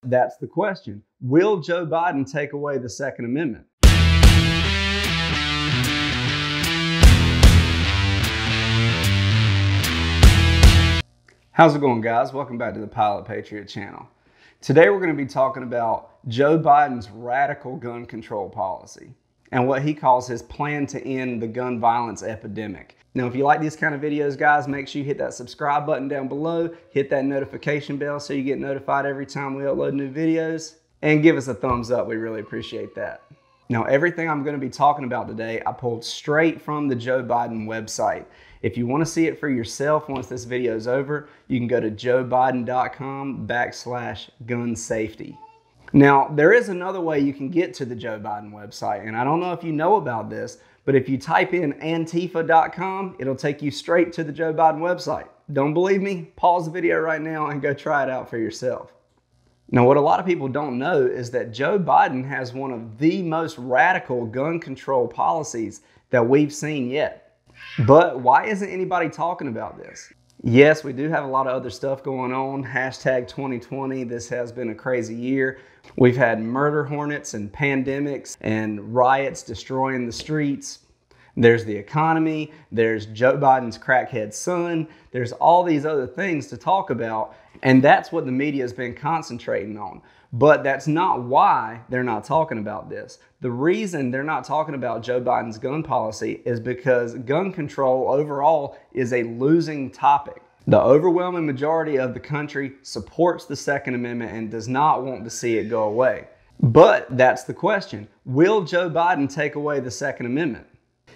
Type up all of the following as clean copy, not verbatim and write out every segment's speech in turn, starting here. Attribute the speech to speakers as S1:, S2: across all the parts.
S1: That's the question. Will Joe Biden take away the Second Amendment? How's it going, guys? Welcome back to the PilotPatriot channel. Today we're going to be talking about Joe Biden's radical gun control policy and what he calls his plan to end the gun violence epidemic. Now, if you like these kind of videos, guys, make sure you hit that subscribe button down below, hit that notification bell so you get notified every time we upload new videos, and give us a thumbs up. We really appreciate that. Now, everything I'm going to be talking about today, I pulled straight from the Joe Biden website. If you want to see it for yourself once this video is over, you can go to joebiden.com/gun safety. Now, there is another way you can get to the Joe Biden website, and I don't know if you know about this, but if you type in antifa.com, it'll take you straight to the Joe Biden website. Don't believe me? Pause the video right now and go try it out for yourself. Now, what a lot of people don't know is that Joe Biden has one of the most radical gun control policies that we've seen yet. But why isn't anybody talking about this? Yes, we do have a lot of other stuff going on. Hashtag 2020, this has been a crazy year. We've had murder hornets and pandemics and riots destroying the streets. There's the economy, there's Joe Biden's crackhead son, there's all these other things to talk about, and that's what the media has been concentrating on. But that's not why they're not talking about this. The reason they're not talking about Joe Biden's gun policy is because gun control overall is a losing topic. The overwhelming majority of the country supports the Second Amendment and does not want to see it go away. But that's the question. Will Joe Biden take away the Second Amendment?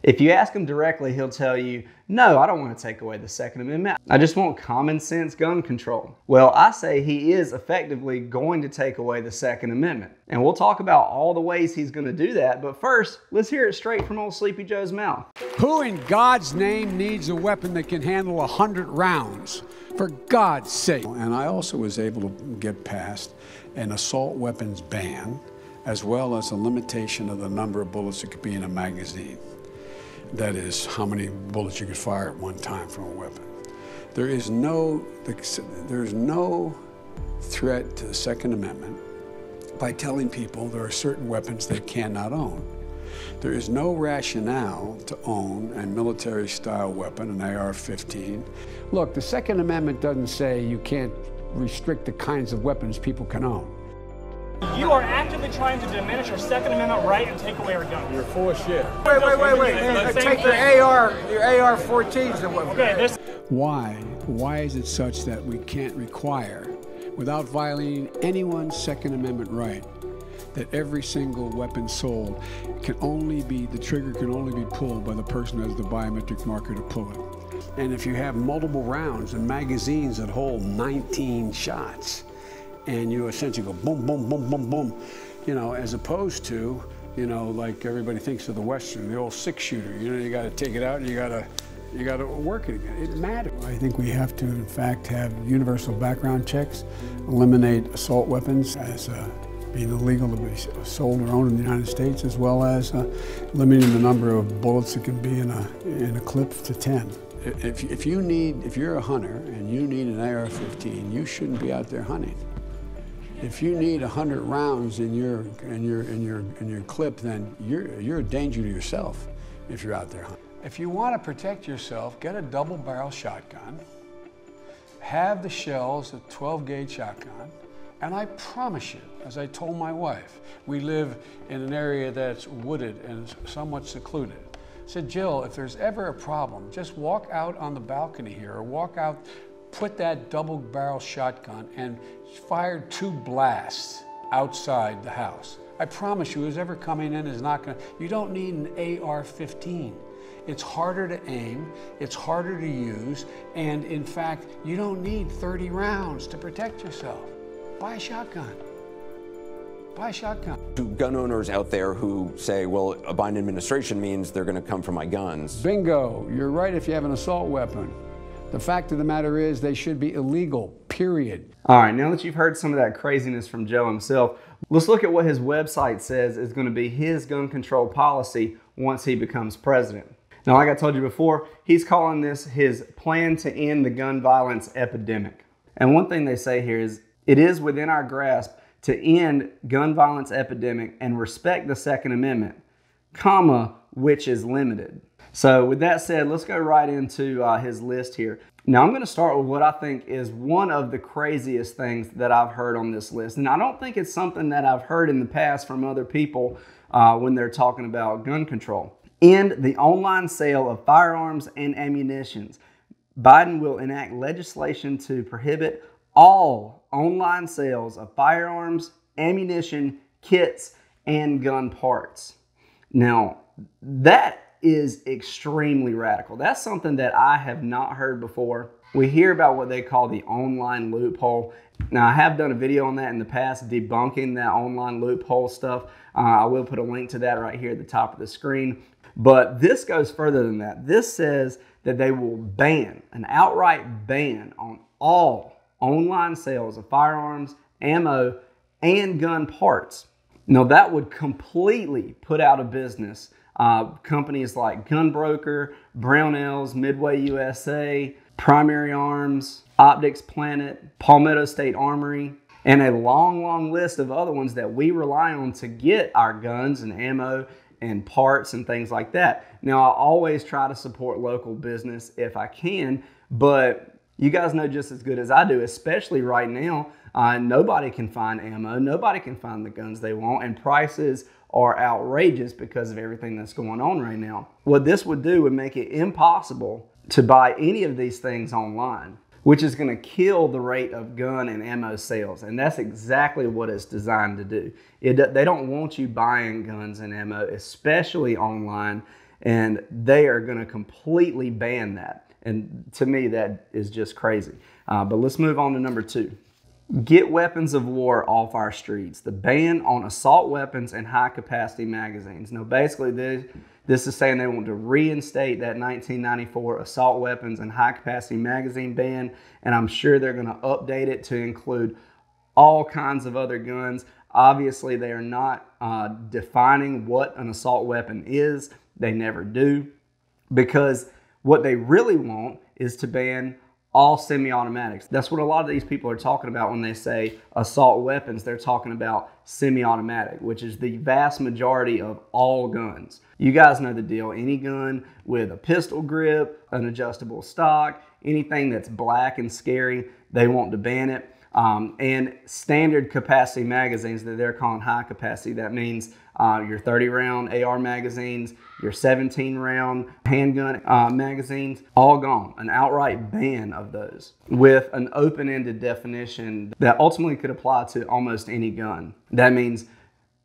S1: If you ask him directly, he'll tell you, no, I don't want to take away the Second Amendment. I just want common sense gun control. Well, I say he is effectively going to take away the Second Amendment. And we'll talk about all the ways he's going to do that. But first, let's hear it straight from old Sleepy Joe's mouth.
S2: Who in God's name needs a weapon that can handle 100 rounds? For God's sake. And I also was able to get past an assault weapons ban, as well as a limitation of the number of bullets that could be in a magazine. That is how many bullets you could fire at one time from a weapon. There is no threat to the Second Amendment by telling people there are certain weapons they cannot own. There is no rationale to own a military-style weapon, an AR-15. Look, the Second Amendment doesn't say you can't restrict the kinds of weapons people can own.
S3: You are actively trying to diminish our Second Amendment right and take away our guns.
S2: You're full of shit.
S4: Wait. Take your AR-14s and what?
S3: Okay, this.
S2: Why is it such that we can't require, without violating anyone's Second Amendment right, that every single weapon sold can only be, the trigger can only be pulled by the person who has the biometric marker to pull it? And if you have multiple rounds and magazines that hold 19 shots, and you essentially go boom, boom, boom, boom, boom, you know, as opposed to, you know, like everybody thinks of the Western, the old 6-shooter. You know, you got to take it out and you got to work it again. It matters. I think we have to, in fact, have universal background checks, eliminate assault weapons as being illegal to be sold or owned in the United States, as well as limiting the number of bullets that can be in a clip to 10. If you're a hunter and you need an AR-15, you shouldn't be out there hunting. If you need 100 rounds in your clip, then you're a danger to yourself if you're out there hunting. If you want to protect yourself, get a double-barrel shotgun, have the shells, a 12-gauge shotgun, and I promise you, as I told my wife, we live in an area that's wooded and somewhat secluded. I said, Jill, if there's ever a problem, just walk out on the balcony here or walk out, put that double-barrel shotgun and fire 2 blasts outside the house. I promise you, who's ever coming in is not going to, you don't need an AR-15. It's harder to aim, it's harder to use, and in fact, you don't need 30 rounds to protect yourself. Buy a shotgun. Buy a shotgun.
S5: To gun owners out there who say, well, a Biden administration means they're going to come for my guns.
S2: Bingo, you're right if you have an assault weapon. The fact of the matter is they should be illegal, period.
S1: All right, now that you've heard some of that craziness from Joe himself, let's look at what his website says is going to be his gun control policy once he becomes president. Now, like I told you before, he's calling this his plan to end the gun violence epidemic. And one thing they say here is, it is within our grasp to end gun violence epidemic and respect the Second Amendment, comma, which is limited. So with that said, let's go right into his list here. Now I'm going to start with what I think is one of the craziest things that I've heard on this list. And I don't think it's something that I've heard in the past from other people when they're talking about gun control. End the online sale of firearms and ammunitions. Biden will enact legislation to prohibit all online sales of firearms, ammunition, kits, and gun parts. Now, that is extremely radical. That's something that I have not heard before. We hear about what they call the online loophole. Now, I have done a video on that in the past, debunking that online loophole stuff. I will put a link to that right here at the top of the screen. But this goes further than that. This says that they will ban, an outright ban on all online sales of firearms, ammo, and gun parts. Now, that would completely put out of business companies like Gunbroker, Brownells, Midway USA, Primary Arms, Optics Planet, Palmetto State Armory, and a long, long list of other ones that we rely on to get our guns and ammo and parts and things like that. Now, I always try to support local business if I can, but you guys know just as good as I do, especially right now, nobody can find ammo, nobody can find the guns they want, and prices are outrageous because of everything that's going on right now. What this would do would make it impossible to buy any of these things online, which is going to kill the rate of gun and ammo sales. And that's exactly what it's designed to do. They don't want you buying guns and ammo, especially online, and they are going to completely ban that. And to me, that is just crazy. But let's move on to number 2. Get weapons of war off our streets. The ban on assault weapons and high-capacity magazines. Now, basically, this is saying they want to reinstate that 1994 assault weapons and high-capacity magazine ban, and I'm sure they're going to update it to include all kinds of other guns. Obviously, they are not defining what an assault weapon is. They never do, because what they really want is to ban all semi-automatics. That's what a lot of these people are talking about when they say assault weapons. They're talking about semi-automatic, which is the vast majority of all guns. You guys know the deal. Any gun with a pistol grip, an adjustable stock, anything that's black and scary, they want to ban it. And standard capacity magazines that they're calling high capacity. That means your 30-round AR magazines, your 17-round handgun magazines, all gone. An outright ban of those with an open-ended definition that ultimately could apply to almost any gun. That means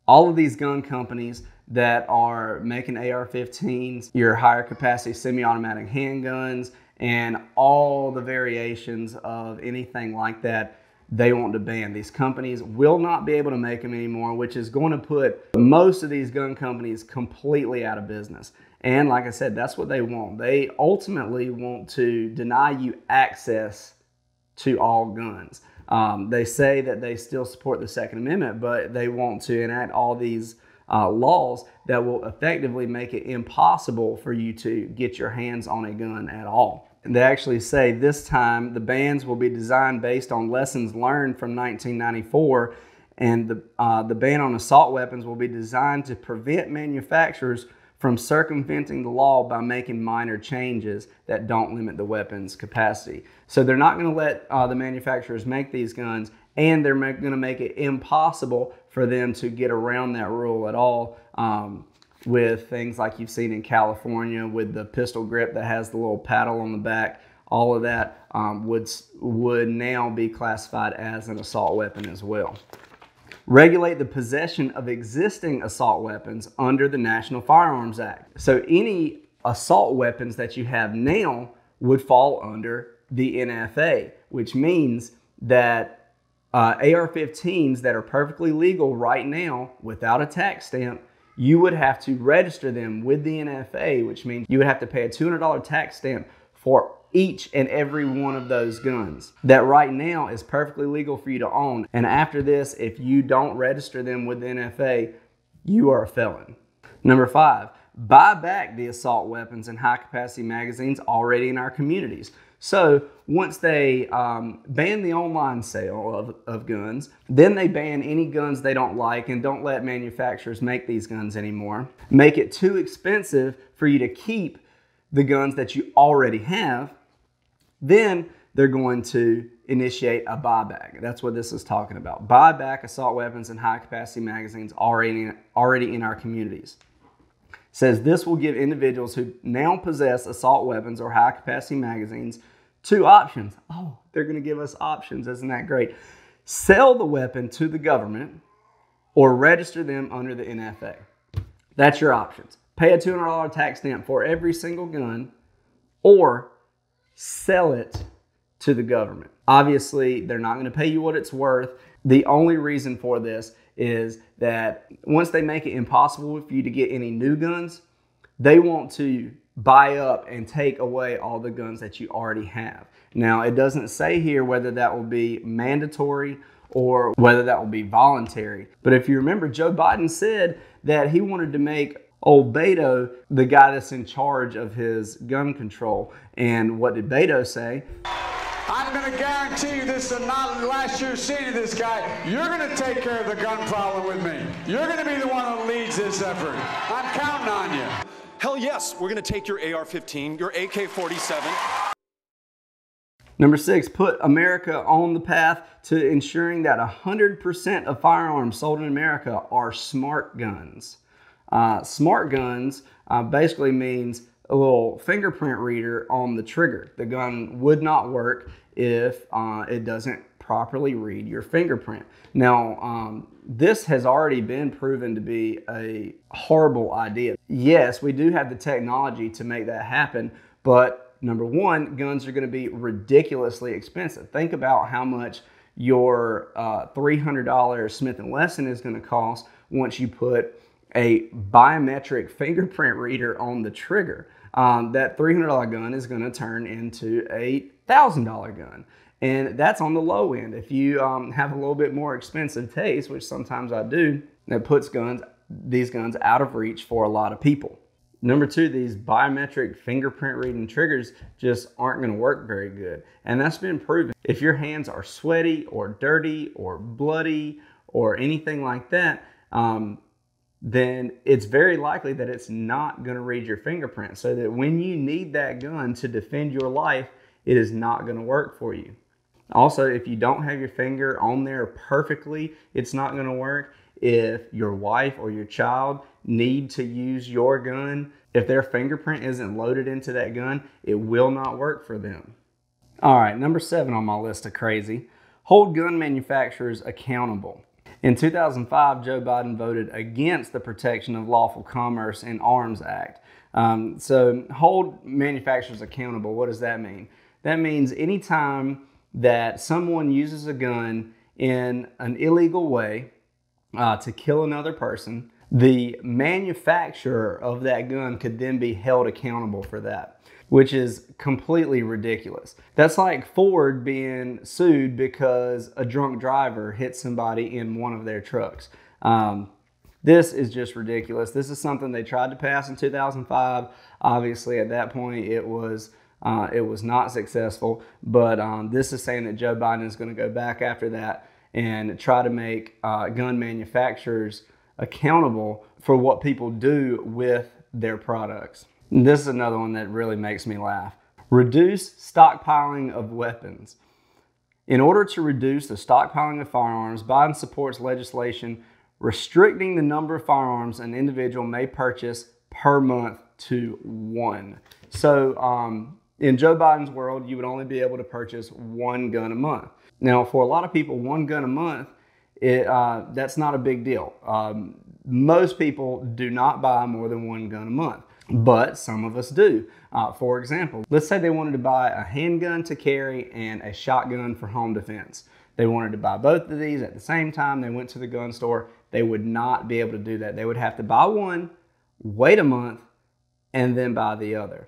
S1: all of these gun companies that are making AR-15s, your higher capacity semi-automatic handguns, and all the variations of anything like that, they want to ban. These companies will not be able to make them anymore, which is going to put most of these gun companies completely out of business. And like I said, that's what they want. They ultimately want to deny you access to all guns. They say that they still support the Second Amendment, but they want to enact all these laws that will effectively make it impossible for you to get your hands on a gun at all. And they actually say this time the bans will be designed based on lessons learned from 1994, and the ban on assault weapons will be designed to prevent manufacturers from circumventing the law by making minor changes that don't limit the weapon's capacity. So they're not going to let the manufacturers make these guns, and they're going to make it impossible for them to get around that rule at all. With things like you've seen in California with the pistol grip that has the little paddle on the back, all of that would now be classified as an assault weapon as well. Regulate the possession of existing assault weapons under the National Firearms Act. So any assault weapons that you have now would fall under the NFA, which means that AR-15s that are perfectly legal right now without a tax stamp, you would have to register them with the NFA, which means you would have to pay a $200 tax stamp for each and every one of those guns that right now is perfectly legal for you to own. And after this, if you don't register them with the NFA, you are a felon. Number 5, buy back the assault weapons and high capacity magazines already in our communities. So once they ban the online sale of guns, then they ban any guns they don't like and don't let manufacturers make these guns anymore. Make it too expensive for you to keep the guns that you already have. Then they're going to initiate a buyback. That's what this is talking about. Buy back assault weapons and high-capacity magazines already in our communities. It says this will give individuals who now possess assault weapons or high-capacity magazines two options. Oh, they're going to give us options. Isn't that great? Sell the weapon to the government or register them under the NFA. That's your options. Pay a $200 tax stamp for every single gun or sell it to the government. Obviously, they're not going to pay you what it's worth. The only reason for this is that once they make it impossible for you to get any new guns, they want to buy up and take away all the guns that you already have. Now, it doesn't say here whether that will be mandatory or whether that will be voluntary. But if you remember, Joe Biden said that he wanted to make old Beto the guy that's in charge of his gun control. And what did Beto say?
S4: I'm going to guarantee you this is not the last year seeing of this guy. You're going to take care of the gun problem with me. You're going to be the one that leads this effort. I'm counting on you.
S6: Hell yes, we're going to take your AR-15, your AK-47.
S1: Number 6, put America on the path to ensuring that 100% of firearms sold in America are smart guns. Smart guns basically means a little fingerprint reader on the trigger. The gun would not work if it doesn't properly read your fingerprint. Now, this has already been proven to be a horrible idea. Yes, we do have the technology to make that happen, but number one, guns are going to be ridiculously expensive. Think about how much your $300 Smith & Wesson is going to cost once you put a biometric fingerprint reader on the trigger. That $300 gun is going to turn into a $1,000 gun. And that's on the low end. If you have a little bit more expensive taste, which sometimes I do, that puts these guns out of reach for a lot of people. Number 2, these biometric fingerprint reading triggers just aren't going to work very good. And that's been proven. If your hands are sweaty or dirty or bloody or anything like that, then it's very likely that it's not going to read your fingerprint. So that when you need that gun to defend your life, it is not going to work for you. Also, if you don't have your finger on there perfectly, it's not going to work. If your wife or your child need to use your gun, if their fingerprint isn't loaded into that gun, it will not work for them. All right, number 7 on my list of crazy. Hold gun manufacturers accountable. In 2005, Joe Biden voted against the Protection of Lawful Commerce in Arms Act. So hold manufacturers accountable. What does that mean? That means anytime that someone uses a gun in an illegal way to kill another person, the manufacturer of that gun could then be held accountable for that, which is completely ridiculous. That's like Ford being sued because a drunk driver hit somebody in one of their trucks. This is just ridiculous. This is something they tried to pass in 2005. Obviously, at that point, it was not successful. But this is saying that Joe Biden is going to go back after that and try to make gun manufacturers accountable for what people do with their products. And this is another one that really makes me laugh. Reduce stockpiling of weapons. In order to reduce the stockpiling of firearms, Biden supports legislation restricting the number of firearms an individual may purchase per month to 1. So in Joe Biden's world, you would only be able to purchase 1 gun a month. Now, for a lot of people, 1 gun a month, that's not a big deal. Most people do not buy more than 1 gun a month, but some of us do. For example, let's say they wanted to buy a handgun to carry and a shotgun for home defense. They wanted to buy both of these at the same time. They went to the gun store. They would not be able to do that. They would have to buy one, wait a month, and then buy the other.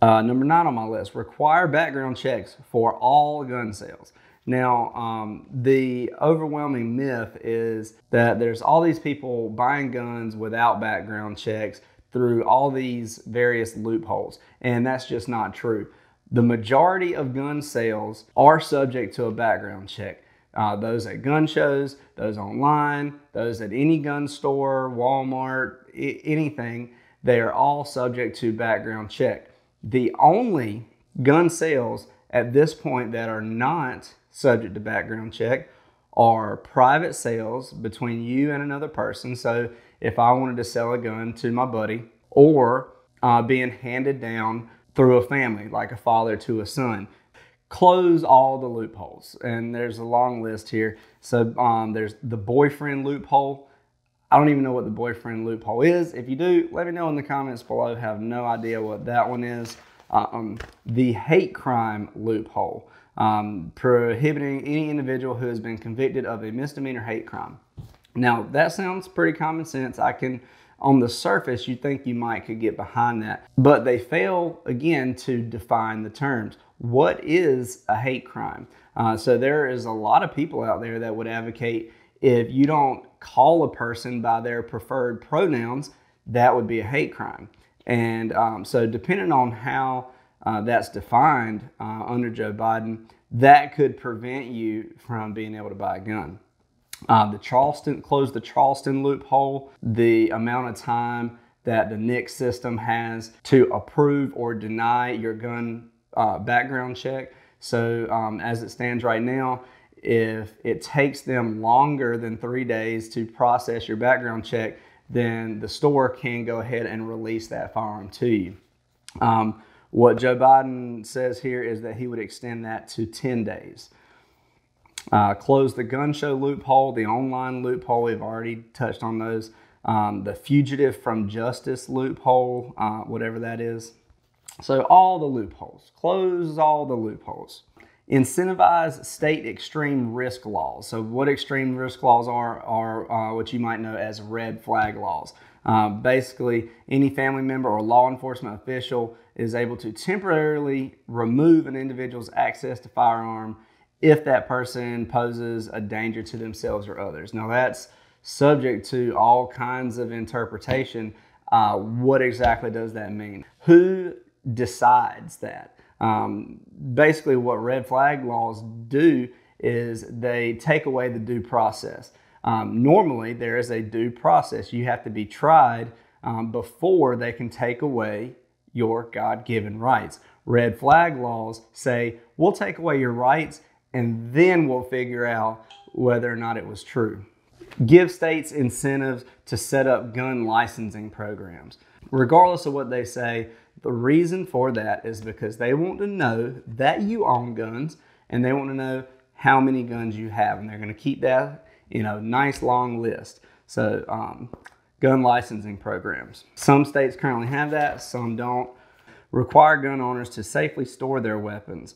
S1: Number 9 on my list, require background checks for all gun sales. Now, the overwhelming myth is that there's all these people buying guns without background checks through all these various loopholes, and that's just not true. The majority of gun sales are subject to a background check. Those at gun shows, those online, those at any gun store, Walmart, anything, they are all subject to background check. The only gun sales at this point that are not subject to background check are private sales between you and another person. So if I wanted to sell a gun to my buddy, or being handed down through a family, like a father to a son. Close all the loopholes. And there's a long list here. So there's the boyfriend loophole. I don't even know what the boyfriend loophole is. If you do, let me know in the comments below. I have no idea what that one is. The hate crime loophole, prohibiting any individual who has been convicted of a misdemeanor hate crime. Now, that sounds pretty common sense. On the surface, you think you could get behind that, but they fail again to define the terms. What is a hate crime? So there is a lot of people out there that would advocate if you don't call a person by their preferred pronouns, that would be a hate crime. And so depending on how that's defined under Joe Biden, that could prevent you from being able to buy a gun. Close the Charleston loophole, the amount of time that the NICS system has to approve or deny your gun background check. So as it stands right now, if it takes them longer than 3 days to process your background check, then the store can go ahead and release that firearm to you. What Joe Biden says here is that he would extend that to 10 days. Close the gun show loophole, the online loophole, we've already touched on those. The fugitive from justice loophole, whatever that is. So all the loopholes, close all the loopholes. Incentivize state extreme risk laws. So what extreme risk laws are what you might know as red flag laws. Basically, any family member or law enforcement official is able to temporarily remove an individual's access to firearm if that person poses a danger to themselves or others. Now that's subject to all kinds of interpretation. What exactly does that mean? Who decides that? Basically what red flag laws do is they take away the due process. Normally there is a due process. You have to be tried before they can take away your God-given rights. Red flag laws say, we'll take away your rights and then we'll figure out whether or not it was true. Give states incentives to set up gun licensing programs. Regardless of what they say, the reason for that is because they want to know that you own guns and they want to know how many guns you have, and they're going to keep that nice long list. So gun licensing programs. Some states currently have that, some don't. Require gun owners to safely store their weapons.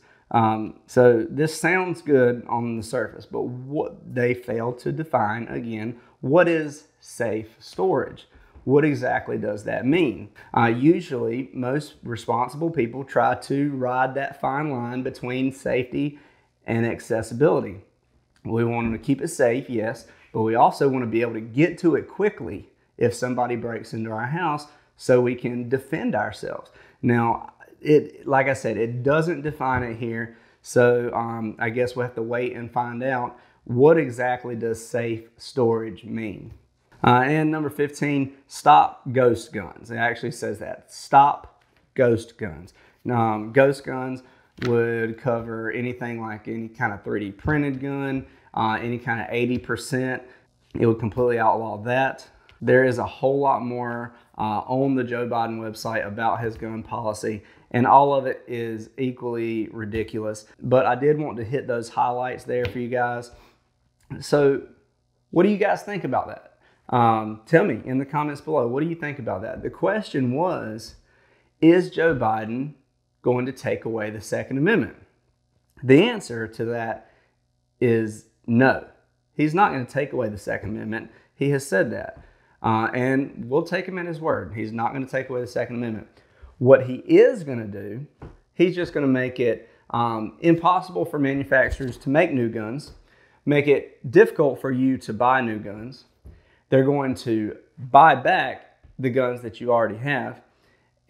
S1: So this sounds good on the surface, but what they fail to define, again, what is safe storage? What exactly does that mean? Usually, most responsible people try to ride that fine line between safety and accessibility. We want them to keep it safe, yes, but we also want to be able to get to it quickly if somebody breaks into our house so we can defend ourselves. Now, like I said, it doesn't define it here, so I guess we'll have to wait and find out what exactly does safe storage mean. And number 15, stop ghost guns. It actually says that. Stop ghost guns. Ghost guns would cover anything like any kind of 3D printed gun, any kind of 80%. It would completely outlaw that. There is a whole lot more on the Joe Biden website about his gun policy, and all of it is equally ridiculous. But I did want to hit those highlights there for you guys. So what do you guys think about that? Tell me in the comments below, what do you think about that? The question was, is Joe Biden going to take away the Second Amendment? The answer to that is no. He's not going to take away the Second Amendment. He has said that. And we'll take him at his word. He's not going to take away the Second Amendment. What he is going to do, he's just going to make it impossible for manufacturers to make new guns, make it difficult for you to buy new guns. They're going to buy back the guns that you already have,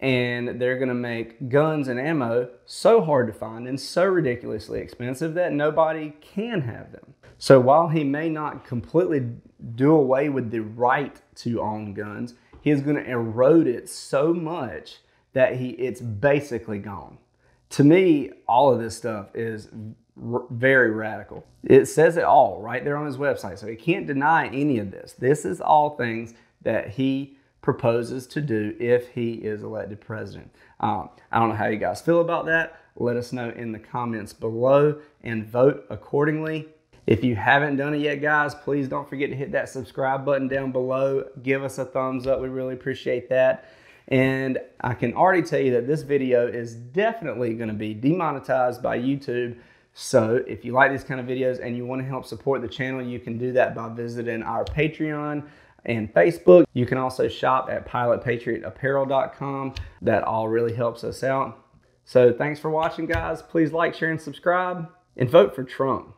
S1: and they're going to make guns and ammo so hard to find and so ridiculously expensive that nobody can have them. So while he may not completely do away with the right to own guns, he is going to erode it so much that it's basically gone. To me, all of this stuff is very radical. It says it all right there on his website, so he can't deny any of this. This is all things that he proposes to do if he is elected president. I don't know how you guys feel about that. Let us know in the comments below and vote accordingly. If you haven't done it yet, guys, please don't forget to hit that subscribe button down below. Give us a thumbs up. We really appreciate that. And I can already tell you that this video is definitely going to be demonetized by YouTube. So if you like these kind of videos and you want to help support the channel, you can do that by visiting our Patreon and Facebook. You can also shop at PilotPatriotApparel.com. That all really helps us out. So thanks for watching, guys. Please like, share, and subscribe, and vote for Trump.